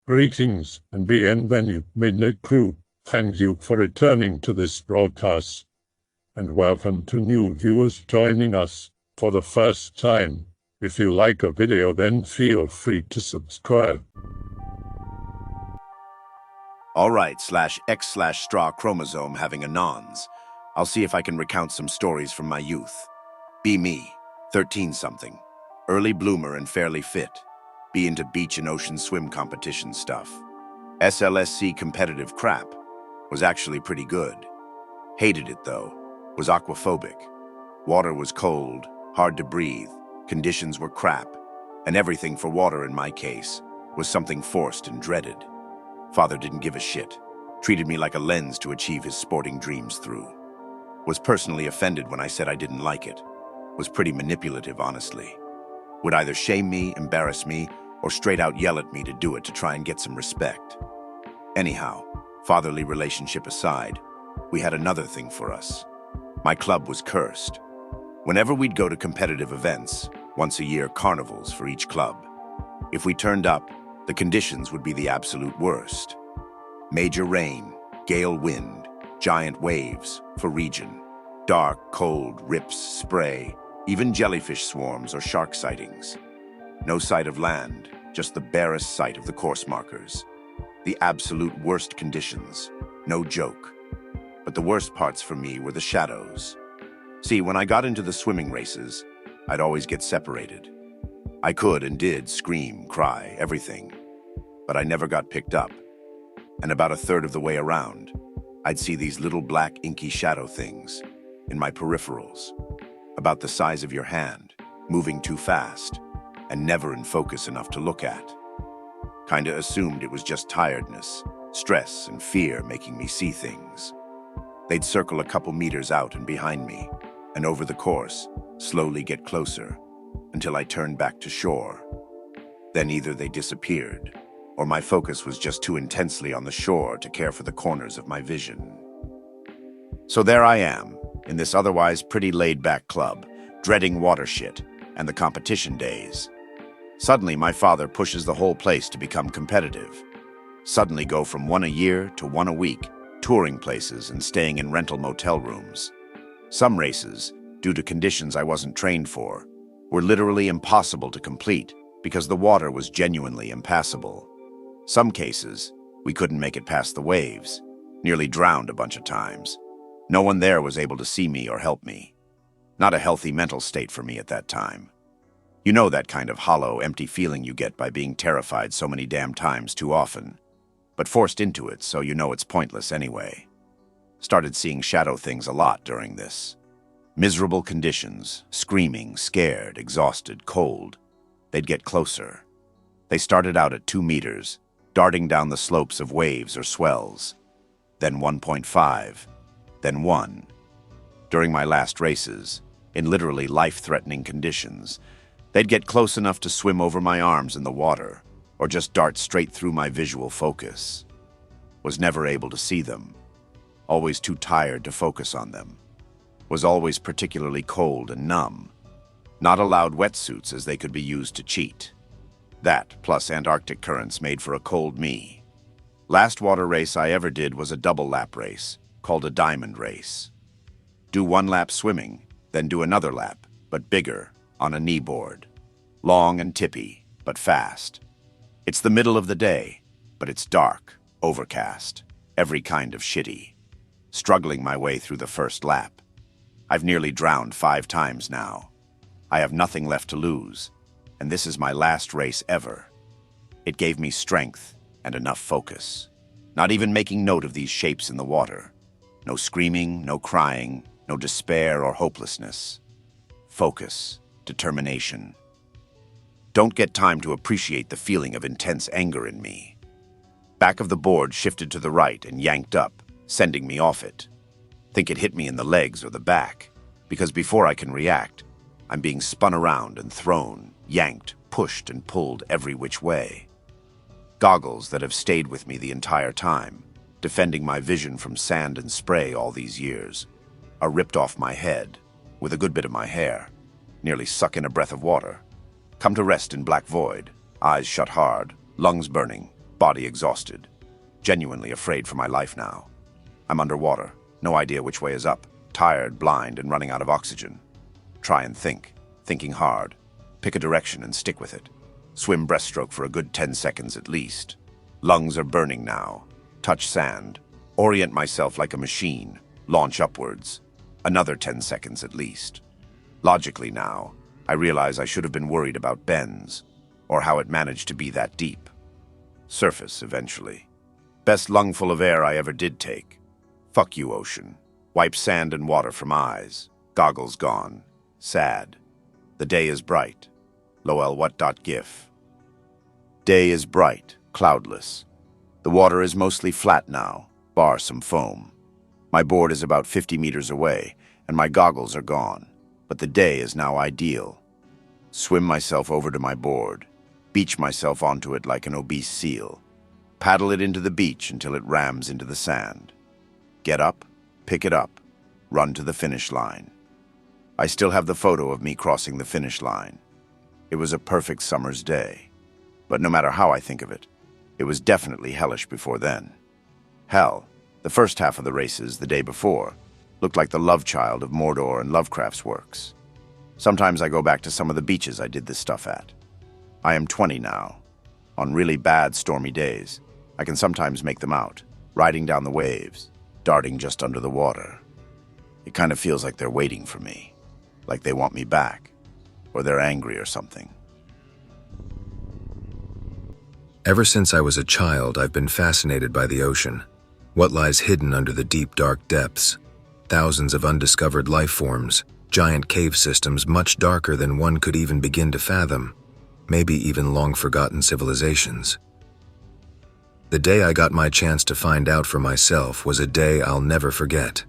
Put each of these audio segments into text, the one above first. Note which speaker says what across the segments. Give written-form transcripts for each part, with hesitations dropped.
Speaker 1: Greetings and bienvenue, Midnight Crew. Thank you for returning to this broadcast, and welcome to new viewers joining us for the first time. If you like a video, then feel free to subscribe.
Speaker 2: Alright, /X/straw chromosome having anons. I'll see if I can recount some stories from my youth. Be me, 13-something. Early bloomer and fairly fit. Be into beach and ocean swim competition stuff. SLSC competitive crap. Was actually pretty good. Hated it though. Was aquaphobic. Water was cold, hard to breathe, conditions were crap, and everything for water in my case was something forced and dreaded. Father didn't give a shit. Treated me like a lens to achieve his sporting dreams through. Was personally offended when I said I didn't like it. Was pretty manipulative, honestly. Would either shame me, embarrass me, or straight out yell at me to do it to try and get some respect. Anyhow, fatherly relationship aside, we had another thing for us. My club was cursed. Whenever we'd go to competitive events, once a year carnivals for each club, if we turned up, the conditions would be the absolute worst. Major rain, gale wind, giant waves for region, dark, cold, rips, spray, even jellyfish swarms or shark sightings. No sight of land, just the barest sight of the course markers. The absolute worst conditions, no joke. But the worst parts for me were the shadows. See, when I got into the swimming races, I'd always get separated. I could and did scream, cry, everything. But I never got picked up. And about a third of the way around, I'd see these little black inky shadow things in my peripherals, about the size of your hand, moving too fast, and never in focus enough to look at. Kinda assumed it was just tiredness, stress, and fear making me see things. They'd circle a couple meters out and behind me, and over the course, slowly get closer, until I turned back to shore. Then either they disappeared, or my focus was just too intensely on the shore to care for the corners of my vision. So there I am, in this otherwise pretty laid-back club, dreading water shit and the competition days. Suddenly, my father pushes the whole place to become competitive. Suddenly go from one a year to one a week, touring places and staying in rental motel rooms. Some races, due to conditions I wasn't trained for, were literally impossible to complete because the water was genuinely impassable. Some cases, we couldn't make it past the waves, nearly drowned a bunch of times. No one there was able to see me or help me. Not a healthy mental state for me at that time. You know that kind of hollow, empty feeling you get by being terrified so many damn times too often, but forced into it so you know it's pointless anyway. Started seeing shadow things a lot during this. Miserable conditions, screaming, scared, exhausted, cold. They'd get closer. They started out at 2 meters, darting down the slopes of waves or swells. Then 1.5, then 1. During my last races, in literally life-threatening conditions, they'd get close enough to swim over my arms in the water, or just dart straight through my visual focus. Was never able to see them. Always too tired to focus on them. Was always particularly cold and numb. Not allowed wetsuits as they could be used to cheat. That, plus Antarctic currents, made for a cold me. Last water race I ever did was a double lap race, called a diamond race. Do 1 lap swimming, then do another lap, but bigger, on a knee board. Long and tippy, but fast. It's the middle of the day, but it's dark, overcast, every kind of shitty. Struggling my way through the first lap. I've nearly drowned 5 times now. I have nothing left to lose, and this is my last race ever. It gave me strength and enough focus. Not even making note of these shapes in the water. No screaming, no crying, no despair or hopelessness. Focus, determination. Don't get time to appreciate the feeling of intense anger in me. Back of the board shifted to the right and yanked up, sending me off it. Think it hit me in the legs or the back, because before I can react, I'm being spun around and thrown, yanked, pushed, and pulled every which way. Goggles that have stayed with me the entire time, defending my vision from sand and spray all these years, are ripped off my head, with a good bit of my hair, nearly suck in a breath of water. Come to rest in black void, eyes shut hard, lungs burning, body exhausted, genuinely afraid for my life now. I'm underwater, no idea which way is up, tired, blind, and running out of oxygen. Try and think, thinking hard. Pick a direction and stick with it. Swim breaststroke for a good 10 seconds at least. Lungs are burning now. Touch sand. Orient myself like a machine. Launch upwards. Another 10 seconds at least. Logically now, I realize I should have been worried about bends, or how it managed to be that deep. Surface, eventually. Best lungful of air I ever did take. Fuck you, ocean. Wipe sand and water from eyes. Goggles gone. Sad. The day is bright. Lol what.gif. Day is bright, cloudless. The water is mostly flat now, bar some foam. My board is about 50 meters away, and my goggles are gone. But the day is now ideal. Swim myself over to my board. Beach myself onto it like an obese seal. Paddle it into the beach until it rams into the sand. Get up, pick it up, run to the finish line. I still have the photo of me crossing the finish line. It was a perfect summer's day. But no matter how I think of it, it was definitely hellish before then. Hell, the first half of the races the day before looked like the love child of Mordor and Lovecraft's works. Sometimes I go back to some of the beaches I did this stuff at. I am 20 now. On really bad, stormy days, I can sometimes make them out, riding down the waves, darting just under the water. It kind of feels like they're waiting for me, like they want me back, or they're angry or something.
Speaker 3: Ever since I was a child, I've been fascinated by the ocean. What lies hidden under the deep, dark depths? Thousands of undiscovered life forms, giant cave systems much darker than one could even begin to fathom, maybe even long-forgotten civilizations. The day I got my chance to find out for myself was a day I'll never forget.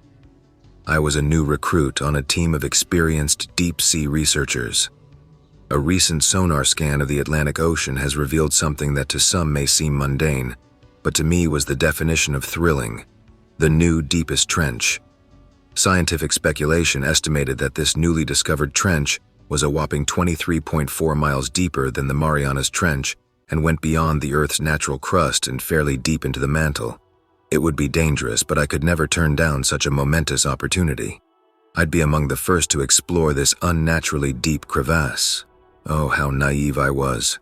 Speaker 3: I was a new recruit on a team of experienced deep-sea researchers. A recent sonar scan of the Atlantic Ocean has revealed something that to some may seem mundane, but to me was the definition of thrilling: the new deepest trench. Scientific speculation estimated that this newly discovered trench was a whopping 23.4 miles deeper than the Marianas Trench and went beyond the Earth's natural crust and fairly deep into the mantle. It would be dangerous, but I could never turn down such a momentous opportunity. I'd be among the first to explore this unnaturally deep crevasse. Oh, how naive I was.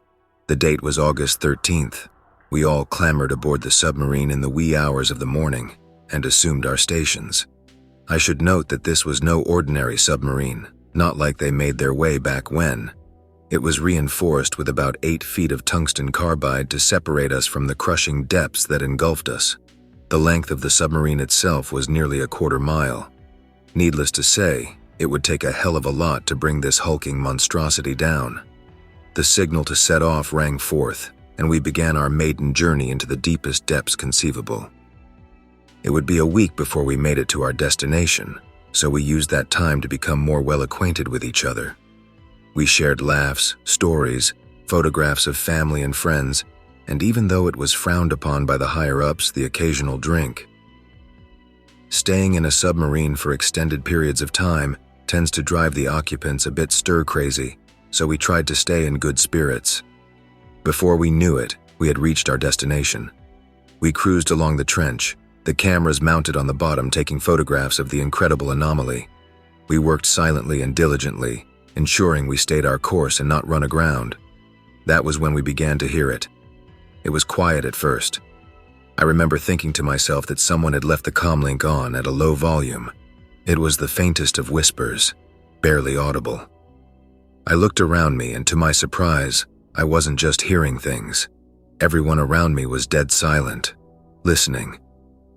Speaker 3: The date was August 13th. We all clambered aboard the submarine in the wee hours of the morning and assumed our stations. I should note that this was no ordinary submarine, not like they made their way back when. It was reinforced with about 8 feet of tungsten carbide to separate us from the crushing depths that engulfed us. The length of the submarine itself was nearly a quarter mile. Needless to say, it would take a hell of a lot to bring this hulking monstrosity down. The signal to set off rang forth, and we began our maiden journey into the deepest depths conceivable. It would be a week before we made it to our destination, so we used that time to become more well acquainted with each other. We shared laughs, stories, photographs of family and friends, and even though it was frowned upon by the higher-ups, the occasional drink. Staying in a submarine for extended periods of time tends to drive the occupants a bit stir-crazy, so we tried to stay in good spirits. Before we knew it, we had reached our destination. We cruised along the trench, the cameras mounted on the bottom taking photographs of the incredible anomaly. We worked silently and diligently, ensuring we stayed our course and not run aground. That was when we began to hear it. It was quiet at first. I remember thinking to myself that someone had left the comlink on at a low volume. It was the faintest of whispers, barely audible. I looked around me, and to my surprise, I wasn't just hearing things. Everyone around me was dead silent, listening,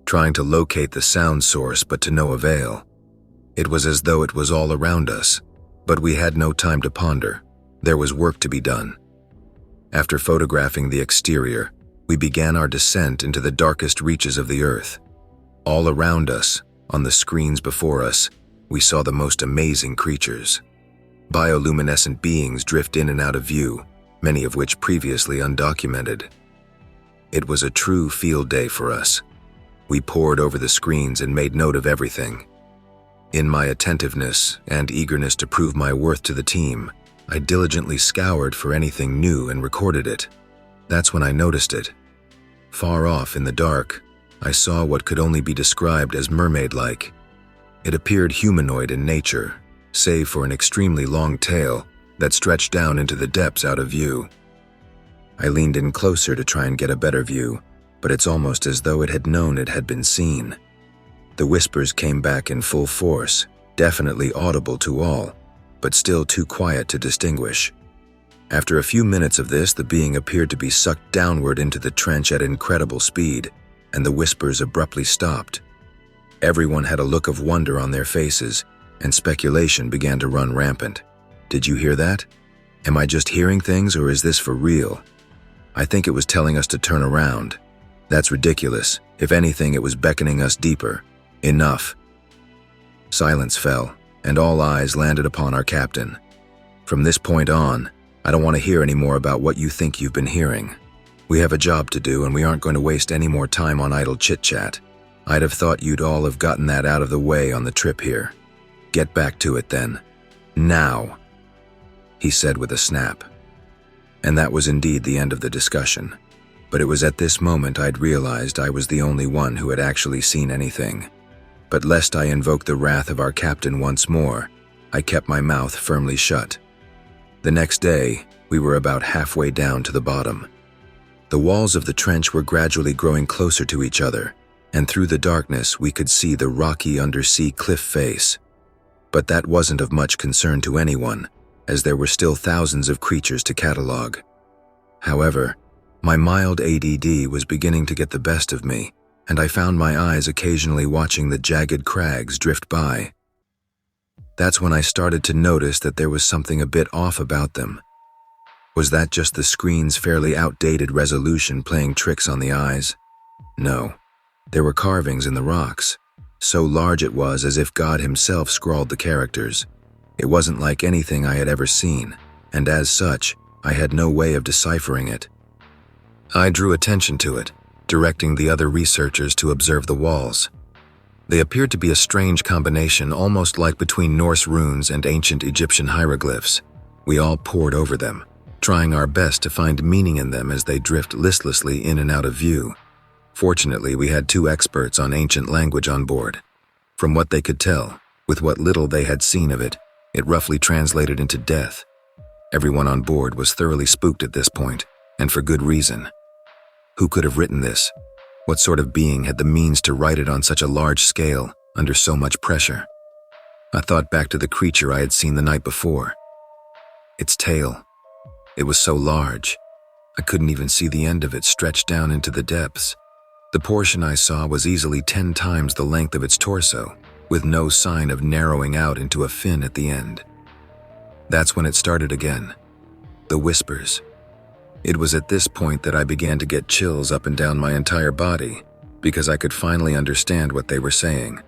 Speaker 3: trying to locate the sound source, but to no avail. It was as though it was all around us, but we had no time to ponder. There was work to be done. After photographing the exterior, we began our descent into the darkest reaches of the Earth. All around us, on the screens before us, we saw the most amazing creatures. Bioluminescent beings drift in and out of view, many of which previously undocumented. It was a true field day for us. We pored over the screens and made note of everything. In my attentiveness and eagerness to prove my worth to the team, I diligently scoured for anything new and recorded it. That's when I noticed it. Far off in the dark, I saw what could only be described as mermaid-like. It appeared humanoid in nature, save for an extremely long tail that stretched down into the depths out of view. I leaned in closer to try and get a better view, but it's almost as though it had known it had been seen. The whispers came back in full force, definitely audible to all, but still too quiet to distinguish. After a few minutes of this, the being appeared to be sucked downward into the trench at incredible speed, and the whispers abruptly stopped. Everyone had a look of wonder on their faces, and speculation began to run rampant. Did you hear that? Am I just hearing things, or is this for real? I think it was telling us to turn around. That's ridiculous. If anything, it was beckoning us deeper. Enough. Silence fell, and all eyes landed upon our captain. From this point on, I don't want to hear any more about what you think you've been hearing. We have a job to do, and we aren't going to waste any more time on idle chit-chat. I'd have thought you'd all have gotten that out of the way on the trip here. Get back to it then. Now, he said with a snap. And that was indeed the end of the discussion. But it was at this moment I'd realized I was the only one who had actually seen anything. But lest I invoke the wrath of our captain once more, I kept my mouth firmly shut. The next day, we were about halfway down to the bottom. The walls of the trench were gradually growing closer to each other, and through the darkness we could see the rocky undersea cliff face. But that wasn't of much concern to anyone, as there were still thousands of creatures to catalog. However, my mild ADD was beginning to get the best of me, and I found my eyes occasionally watching the jagged crags drift by. That's when I started to notice that there was something a bit off about them. Was that just the screen's fairly outdated resolution playing tricks on the eyes? No. There were carvings in the rocks. So large it was as if God himself scrawled the characters. It wasn't like anything I had ever seen, and as such, I had no way of deciphering it. I drew attention to it, directing the other researchers to observe the walls. They appeared to be a strange combination, almost like between Norse runes and ancient Egyptian hieroglyphs. We all pored over them, trying our best to find meaning in them as they drift listlessly in and out of view. Fortunately, we had 2 experts on ancient language on board. From what they could tell, with what little they had seen of it, it roughly translated into death. Everyone on board was thoroughly spooked at this point, and for good reason. Who could have written this? What sort of being had the means to write it on such a large scale, under so much pressure? I thought back to the creature I had seen the night before. Its tail. It was so large, I couldn't even see the end of it stretched down into the depths. The portion I saw was easily 10 times the length of its torso, with no sign of narrowing out into a fin at the end. That's when it started again. The whispers. It was at this point that I began to get chills up and down my entire body, because I could finally understand what they were saying.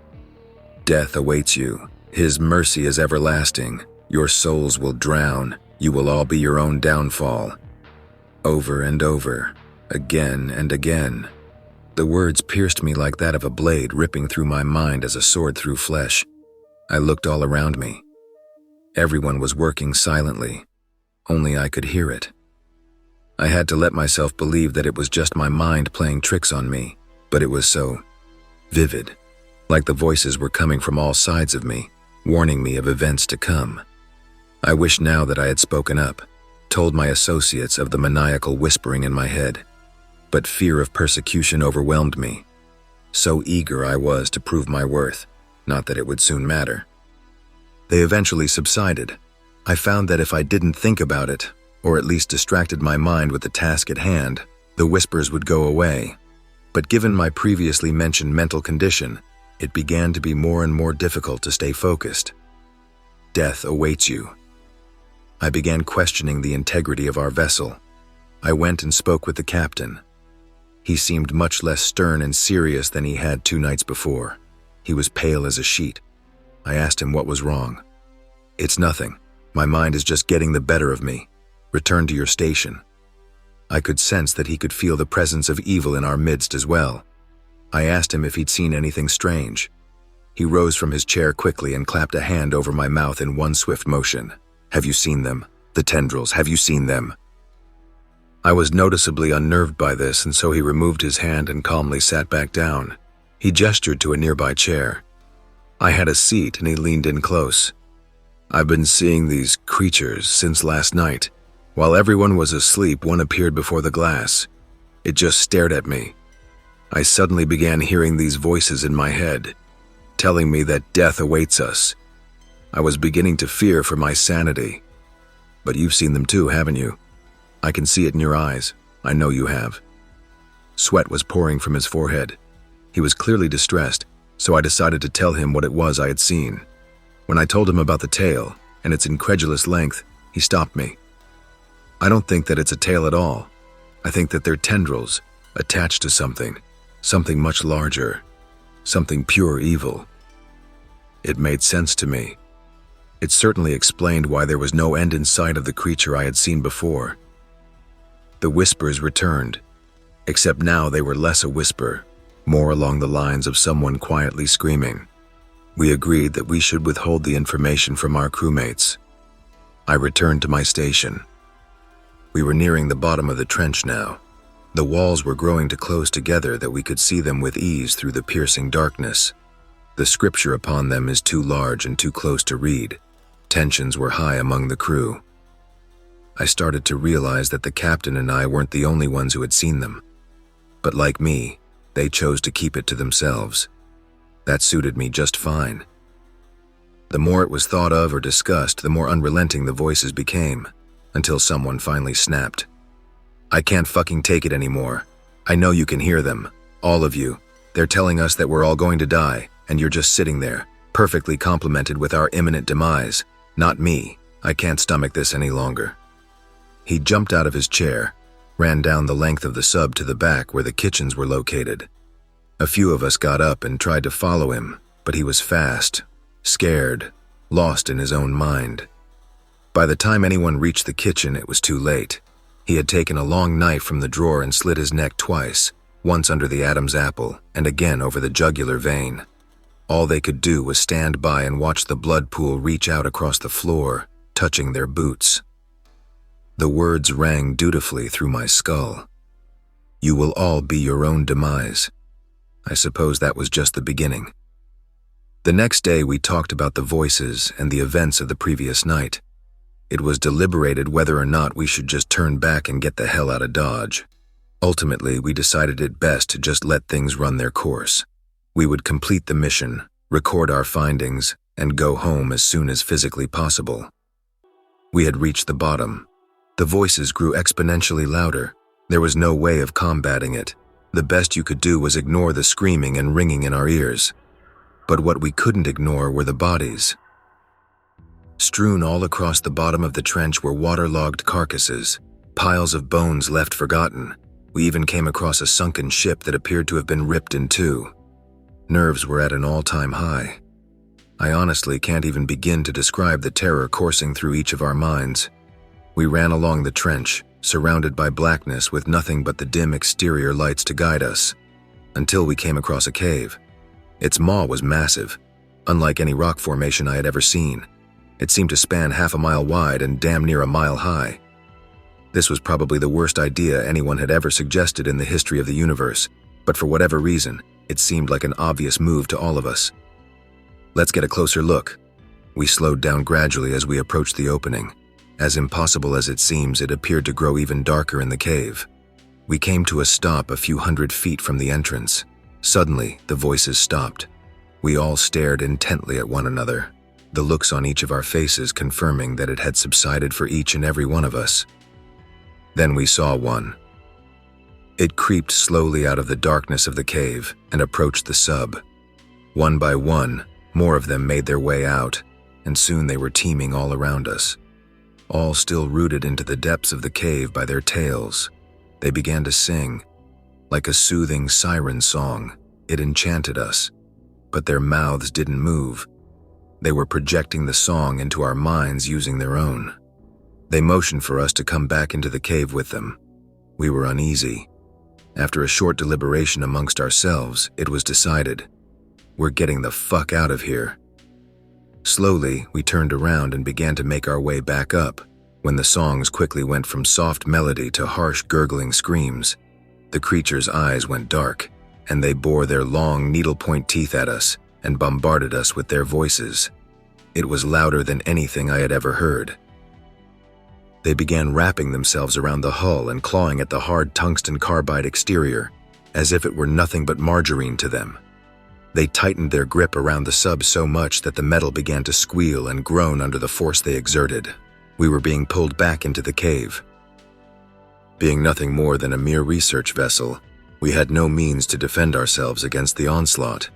Speaker 3: Death awaits you. His mercy is everlasting. Your souls will drown. You will all be your own downfall. Over and over, again and again. The words pierced me like that of a blade ripping through my mind as a sword through flesh. I looked all around me. Everyone was working silently. Only I could hear it. I had to let myself believe that it was just my mind playing tricks on me, but it was so vivid, like the voices were coming from all sides of me, warning me of events to come. I wish now that I had spoken up, told my associates of the maniacal whispering in my head. But fear of persecution overwhelmed me. So eager I was to prove my worth, not that it would soon matter. They eventually subsided. I found that if I didn't think about it, or at least distracted my mind with the task at hand, the whispers would go away. But given my previously mentioned mental condition, it began to be more and more difficult to stay focused. Death awaits you. I began questioning the integrity of our vessel. I went and spoke with the captain. He seemed much less stern and serious than he had 2 nights before. He was pale as a sheet. I asked him what was wrong. It's nothing. My mind is just getting the better of me. Return to your station. I could sense that he could feel the presence of evil in our midst as well. I asked him if he'd seen anything strange. He rose from his chair quickly and clapped a hand over my mouth in one swift motion. Have you seen them? The tendrils, have you seen them? I was noticeably unnerved by this, and so he removed his hand and calmly sat back down. He gestured to a nearby chair. I had a seat and he leaned in close. "I've been seeing these creatures since last night. While everyone was asleep, one appeared before the glass. It just stared at me. I suddenly began hearing these voices in my head, telling me that death awaits us. I was beginning to fear for my sanity. But you've seen them too, haven't you? I can see it in your eyes. I know you have." Sweat was pouring from his forehead. He was clearly distressed, so I decided to tell him what it was I had seen. When I told him about the tail and its incredulous length, he stopped me. "I don't think that it's a tail at all. I think that they're tendrils attached to something much larger, something pure evil." It made sense to me. It certainly explained why there was no end in sight of the creature I had seen before. The whispers returned, except now they were less a whisper, more along the lines of someone quietly screaming. We agreed that we should withhold the information from our crewmates. I returned to my station. We were nearing the bottom of the trench now. The walls were growing to close together that we could see them with ease through the piercing darkness. The scripture upon them is too large and too close to read. Tensions were high among the crew. I started to realize that the captain and I weren't the only ones who had seen them. But like me, they chose to keep it to themselves. That suited me just fine. The more it was thought of or discussed, the more unrelenting the voices became, until someone finally snapped. "I can't fucking take it anymore. I know you can hear them, all of you. They're telling us that we're all going to die, and you're just sitting there, perfectly complimented with our imminent demise. Not me. I can't stomach this any longer." He jumped out of his chair, ran down the length of the sub to the back where the kitchens were located. A few of us got up and tried to follow him, but he was fast, scared, lost in his own mind. By the time anyone reached the kitchen, it was too late. He had taken a long knife from the drawer and slit his neck twice, once under the Adam's apple and again over the jugular vein. All they could do was stand by and watch the blood pool reach out across the floor, touching their boots. The words rang dutifully through my skull. "You will all be your own demise." I suppose that was just the beginning. The next day we talked about the voices and the events of the previous night. It was deliberated whether or not we should just turn back and get the hell out of Dodge. Ultimately, we decided it best to just let things run their course. We would complete the mission, record our findings, and go home as soon as physically possible. We had reached the bottom. The voices grew exponentially louder. There was no way of combating it. The best you could do was ignore the screaming and ringing in our ears. But what we couldn't ignore were the bodies. Strewn all across the bottom of the trench were waterlogged carcasses, piles of bones left forgotten. We even came across a sunken ship that appeared to have been ripped in two. Nerves were at an all-time high. I honestly can't even begin to describe the terror coursing through each of our minds. We ran along the trench, surrounded by blackness with nothing but the dim exterior lights to guide us, until we came across a cave. Its maw was massive, unlike any rock formation I had ever seen. It seemed to span half a mile wide and damn near a mile high. This was probably the worst idea anyone had ever suggested in the history of the universe, but for whatever reason, it seemed like an obvious move to all of us. "Let's get a closer look." We slowed down gradually as we approached the opening. As impossible as it seems, it appeared to grow even darker in the cave. We came to a stop a few hundred feet from the entrance. Suddenly, the voices stopped. We all stared intently at one another, the looks on each of our faces confirming that it had subsided for each and every one of us. Then we saw one. It creeped slowly out of the darkness of the cave and approached the sub. One by one, more of them made their way out, and soon they were teeming all around us. All still rooted into the depths of the cave by their tails, they began to sing. Like a soothing siren song, it enchanted us, but their mouths didn't move. They were projecting the song into our minds using their own. They motioned for us to come back into the cave with them. We were uneasy. After a short deliberation amongst ourselves, it was decided, we're getting the fuck out of here. Slowly, we turned around and began to make our way back up, when the songs quickly went from soft melody to harsh gurgling screams. The creatures' eyes went dark, and they bore their long needlepoint teeth at us and bombarded us with their voices. It was louder than anything I had ever heard. They began wrapping themselves around the hull and clawing at the hard tungsten carbide exterior, as if it were nothing but margarine to them. They tightened their grip around the sub so much that the metal began to squeal and groan under the force they exerted. We were being pulled back into the cave. Being nothing more than a mere research vessel, we had no means to defend ourselves against the onslaught.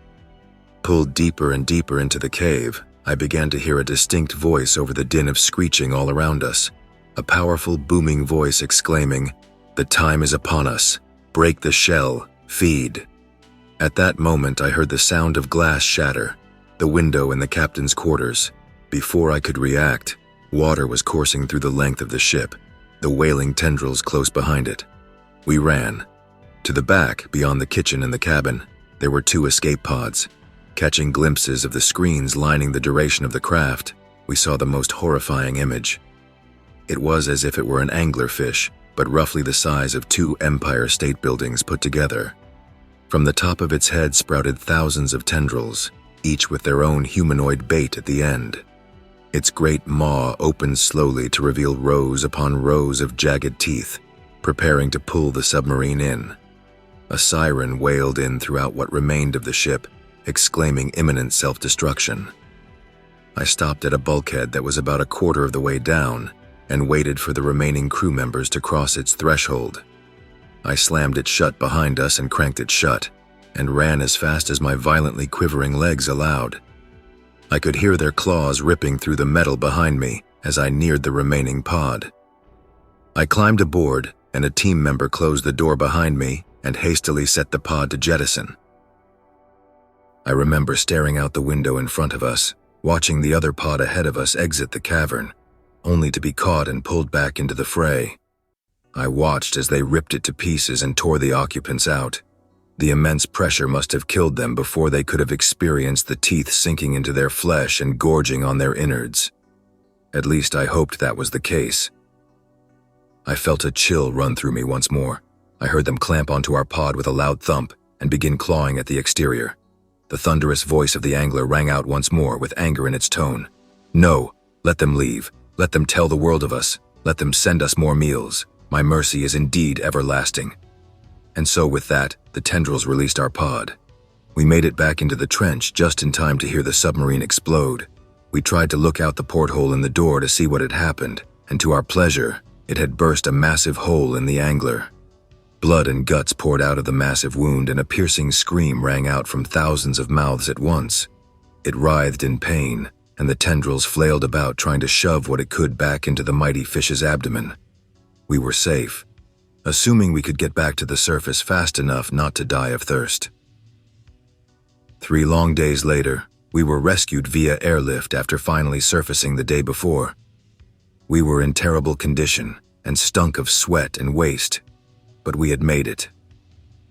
Speaker 3: Pulled deeper and deeper into the cave, I began to hear a distinct voice over the din of screeching all around us. A powerful, booming voice exclaiming, "The time is upon us. Break the shell. Feed." At that moment, I heard the sound of glass shatter, the window in the captain's quarters. Before I could react, water was coursing through the length of the ship, the wailing tendrils close behind it. We ran. To the back, beyond the kitchen and the cabin, there were 2 escape pods. Catching glimpses of the screens lining the duration of the craft, we saw the most horrifying image. It was as if it were an anglerfish, but roughly the size of 2 Empire State Buildings put together. From the top of its head sprouted thousands of tendrils, each with their own humanoid bait at the end. Its great maw opened slowly to reveal rows upon rows of jagged teeth, preparing to pull the submarine in. A siren wailed in throughout what remained of the ship, exclaiming imminent self-destruction. I stopped at a bulkhead that was about a quarter of the way down and waited for the remaining crew members to cross its threshold. I slammed it shut behind us and cranked it shut, and ran as fast as my violently quivering legs allowed. I could hear their claws ripping through the metal behind me as I neared the remaining pod. I climbed aboard, and a team member closed the door behind me and hastily set the pod to jettison. I remember staring out the window in front of us, watching the other pod ahead of us exit the cavern, only to be caught and pulled back into the fray. I watched as they ripped it to pieces and tore the occupants out. The immense pressure must have killed them before they could have experienced the teeth sinking into their flesh and gorging on their innards. At least I hoped that was the case. I felt a chill run through me once more. I heard them clamp onto our pod with a loud thump and begin clawing at the exterior. The thunderous voice of the angler rang out once more with anger in its tone. "No, let them leave. Let them tell the world of us. Let them send us more meals. My mercy is indeed everlasting." And so with that, the tendrils released our pod. We made it back into the trench just in time to hear the submarine explode. We tried to look out the porthole in the door to see what had happened, and to our pleasure, it had burst a massive hole in the angler. Blood and guts poured out of the massive wound, and a piercing scream rang out from thousands of mouths at once. It writhed in pain, and the tendrils flailed about trying to shove what it could back into the mighty fish's abdomen. We were safe, assuming we could get back to the surface fast enough not to die of thirst. 3 long days later, we were rescued via airlift after finally surfacing the day before. We were in terrible condition and stunk of sweat and waste, but we had made it.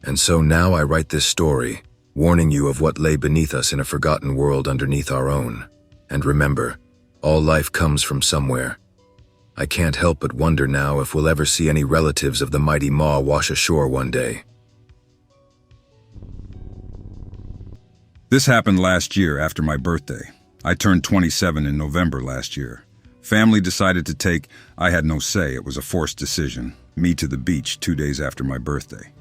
Speaker 3: And so now I write this story, warning you of what lay beneath us in a forgotten world underneath our own. And remember, all life comes from somewhere. I can't help but wonder now if we'll ever see any relatives of the mighty maw wash ashore one day.
Speaker 4: This happened last year after my birthday. I turned 27 in November last year. Family decided to take, I had no say, it was a forced decision, me to the beach 2 days after my birthday.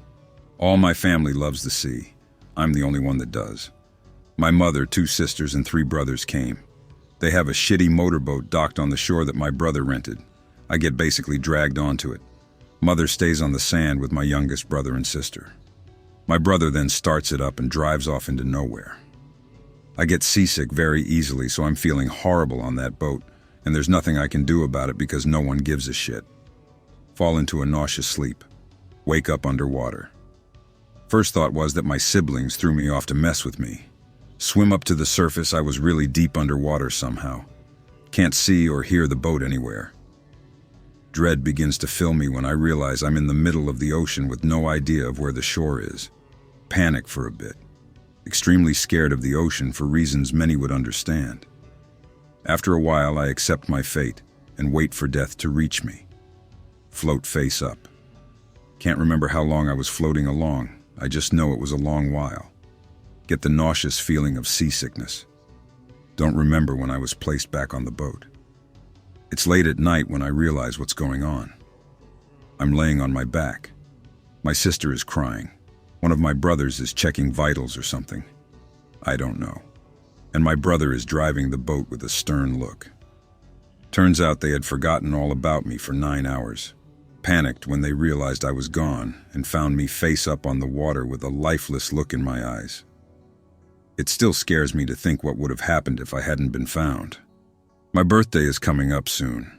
Speaker 4: All my family loves the sea. I'm the only one that does. My mother, 2 sisters, and 3 brothers came. They have a shitty motorboat docked on the shore that my brother rented. I get basically dragged onto it. Mother stays on the sand with my youngest brother and sister. My brother then starts it up and drives off into nowhere. I get seasick very easily, so I'm feeling horrible on that boat, and there's nothing I can do about it because no one gives a shit. Fall into a nauseous sleep. Wake up underwater. First thought was that my siblings threw me off to mess with me. Swim up to the surface, I was really deep underwater somehow. Can't see or hear the boat anywhere. Dread begins to fill me when I realize I'm in the middle of the ocean with no idea of where the shore is. Panic for a bit. Extremely scared of the ocean for reasons many would understand. After a while, I accept my fate and wait for death to reach me. Float face up. Can't remember how long I was floating along. I just know it was a long while. Get the nauseous feeling of seasickness. Don't remember when I was placed back on the boat. It's late at night when I realize what's going on. I'm laying on my back. My sister is crying. One of my brothers is checking vitals or something. I don't know. And my brother is driving the boat with a stern look. Turns out they had forgotten all about me for 9 hours. Panicked when they realized I was gone and found me face up on the water with a lifeless look in my eyes. It still scares me to think what would have happened if I hadn't been found. My birthday is coming up soon.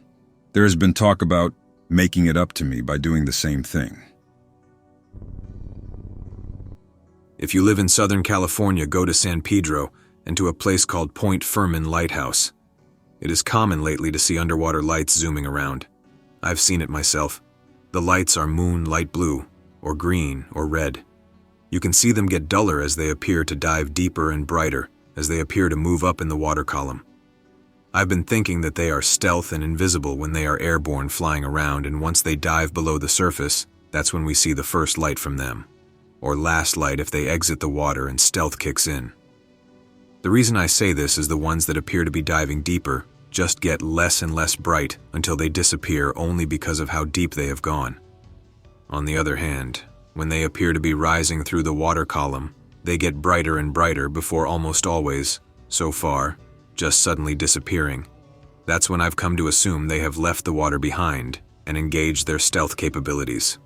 Speaker 4: There has been talk about making it up to me by doing the same thing.
Speaker 3: If you live in Southern California, go to San Pedro and to a place called Point Fermin Lighthouse. It is common lately to see underwater lights zooming around. I've seen it myself. The lights are moon light blue, or green, or red. You can see them get duller as they appear to dive deeper and brighter, as they appear to move up in the water column. I've been thinking that they are stealth and invisible when they are airborne flying around, and once they dive below the surface, that's when we see the first light from them. Or last light if they exit the water and stealth kicks in. The reason I say this is the ones that appear to be diving deeper just get less and less bright until they disappear only because of how deep they have gone. On the other hand, when they appear to be rising through the water column, they get brighter and brighter before almost always, so far, just suddenly disappearing. That's when I've come to assume they have left the water behind and engaged their stealth capabilities.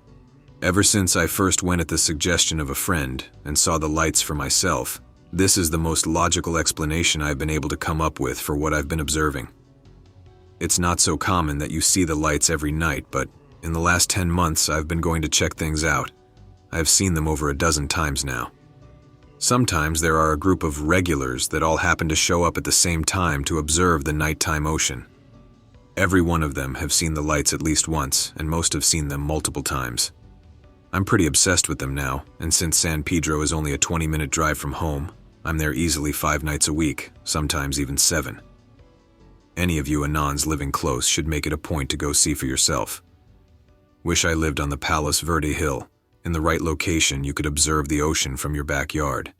Speaker 3: Ever since I first went at the suggestion of a friend and saw the lights for myself, this is the most logical explanation I've been able to come up with for what I've been observing. It's not so common that you see the lights every night, but in the last 10 months I've been going to check things out. I've seen them over a dozen times now. Sometimes there are a group of regulars that all happen to show up at the same time to observe the nighttime ocean. Every one of them have seen the lights at least once, and most have seen them multiple times. I'm pretty obsessed with them now, and since San Pedro is only a 20-minute drive from home, I'm there easily 5 nights a week, sometimes even 7. Any of you anons living close should make it a point to go see for yourself. Wish I lived on the Palos Verde Hill. In the right location, you could observe the ocean from your backyard.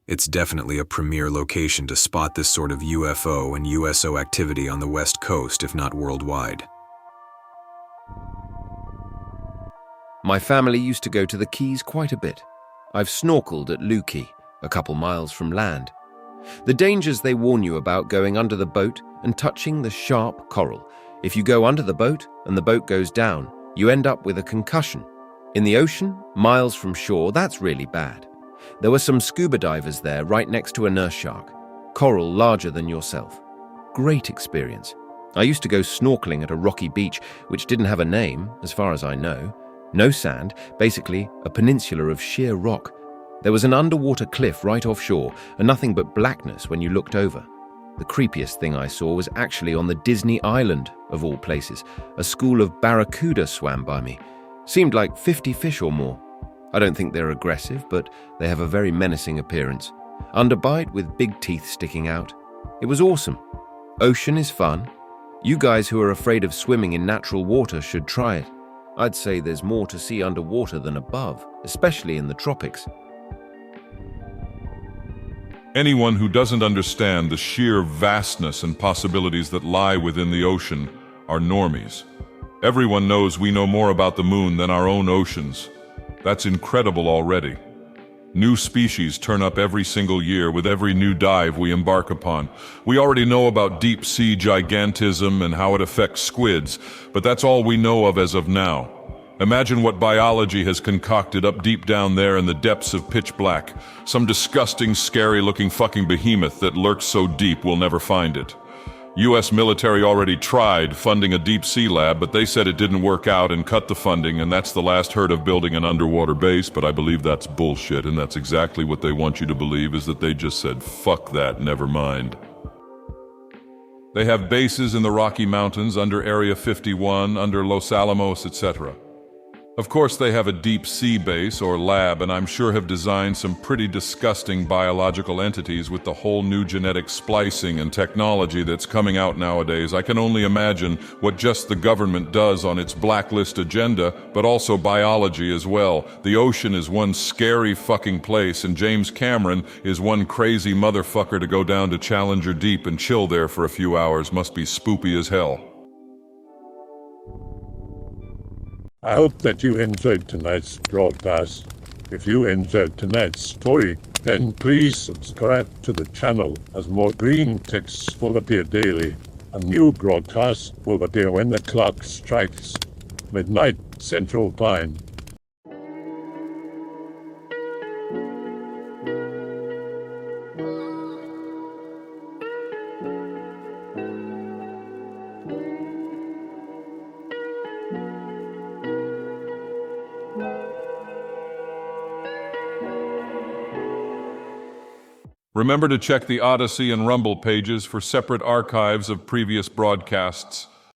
Speaker 3: It's definitely a premier location to spot this sort of UFO and USO activity on the West Coast, if not worldwide.
Speaker 5: My family used to go to the Keys quite a bit. I've snorkeled at Lukey, a couple miles from land. The dangers they warn you about going under the boat and touching the sharp coral. If you go under the boat and the boat goes down, you end up with a concussion. In the ocean, miles from shore, that's really bad. There were some scuba divers there right next to a nurse shark. Coral larger than yourself. Great experience. I used to go snorkeling at a rocky beach which didn't have a name, as far as I know. No sand, basically a peninsula of sheer rock. There was an underwater cliff right offshore and nothing but blackness when you looked over. The creepiest thing I saw was actually on the Disney Island, of all places. A school of barracuda swam by me. Seemed like 50 fish or more. I don't think they're aggressive, but they have a very menacing appearance. Underbite with big teeth sticking out. It was awesome. Ocean is fun. You guys who are afraid of swimming in natural water should try it. I'd say there's more to see underwater than above, especially in the tropics.
Speaker 6: Anyone who doesn't understand the sheer vastness and possibilities that lie within the ocean are normies. Everyone knows we know more about the moon than our own oceans. That's incredible already. New species turn up every single year with every new dive we embark upon. We already know about deep-sea gigantism and how it affects squids, but that's all we know of as of now. Imagine what biology has concocted up deep down there in the depths of pitch black. Some disgusting, scary-looking fucking behemoth that lurks so deep we'll never find it. US military already tried funding a deep-sea lab, but they said it didn't work out and cut the funding, and that's the last heard of building an underwater base, but I believe that's bullshit, and that's exactly what they want you to believe, is that they just said, fuck that, never mind. They have bases in the Rocky Mountains, under Area 51, under Los Alamos, etc. Of course, they have a deep sea base or lab, and I'm sure have designed some pretty disgusting biological entities with the whole new genetic splicing and technology that's coming out nowadays. I can only imagine what just the government does on its blacklist agenda, but also biology as well. The ocean is one scary fucking place, and James Cameron is one crazy motherfucker to go down to Challenger Deep and chill there for a few hours. Must be spoopy as hell.
Speaker 1: I hope that you enjoyed tonight's broadcast. If you enjoyed tonight's story, then please subscribe to the channel, as more green texts will appear daily. A new broadcast will appear when the clock strikes midnight Central Time.
Speaker 6: Remember to check the Odyssey and Rumble pages for separate archives of previous broadcasts.